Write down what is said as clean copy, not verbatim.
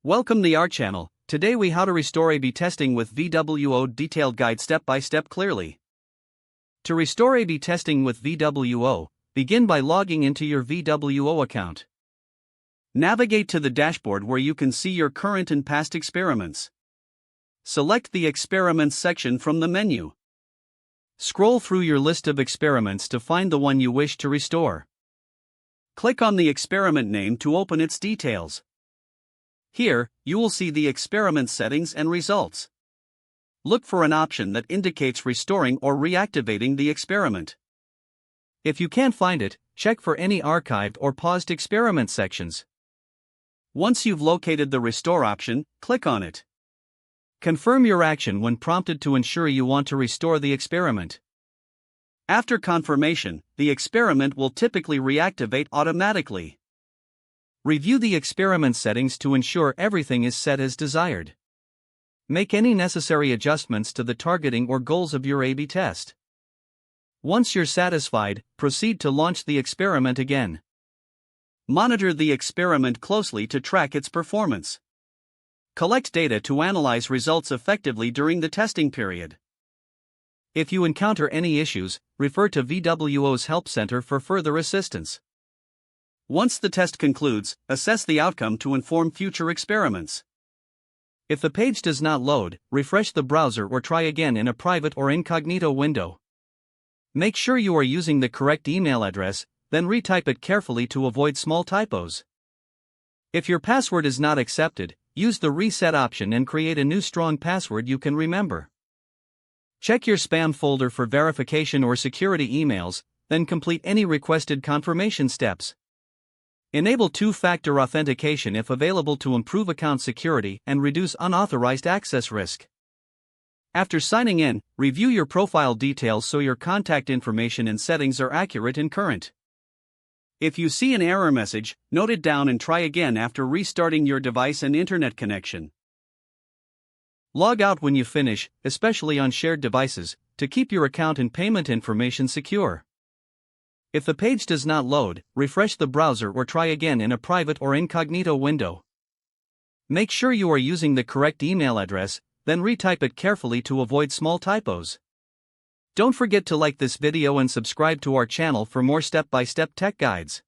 Welcome to our channel. Today we how to restore A/B testing with VWO detailed guide step by step clearly. To restore A/B testing with VWO, begin by logging into your VWO account. Navigate to the dashboard where you can see your current and past experiments. Select the Experiments section from the menu. Scroll through your list of experiments to find the one you wish to restore. Click on the experiment name to open its details. Here, you will see the experiment settings and results. Look for an option that indicates restoring or reactivating the experiment. If you can't find it, check for any archived or paused experiment sections. Once you've located the restore option, click on it. Confirm your action when prompted to ensure you want to restore the experiment. After confirmation, the experiment will typically reactivate automatically. Review the experiment settings to ensure everything is set as desired. Make any necessary adjustments to the targeting or goals of your A/B test. Once you're satisfied, proceed to launch the experiment again. Monitor the experiment closely to track its performance. Collect data to analyze results effectively during the testing period. If you encounter any issues, refer to VWO's Help Center for further assistance. Once the test concludes, assess the outcome to inform future experiments. If the page does not load, refresh the browser or try again in a private or incognito window. Make sure you are using the correct email address, then retype it carefully to avoid small typos. If your password is not accepted, use the reset option and create a new strong password you can remember. Check your spam folder for verification or security emails, then complete any requested confirmation steps. Enable two-factor authentication if available to improve account security and reduce unauthorized access risk. After signing in, review your profile details so your contact information and settings are accurate and current. If you see an error message, note it down and try again after restarting your device and internet connection. Log out when you finish, especially on shared devices, to keep your account and payment information secure. If the page does not load, refresh the browser or try again in a private or incognito window. Make sure you are using the correct email address, then retype it carefully to avoid small typos. Don't forget to like this video and subscribe to our channel for more step-by-step tech guides.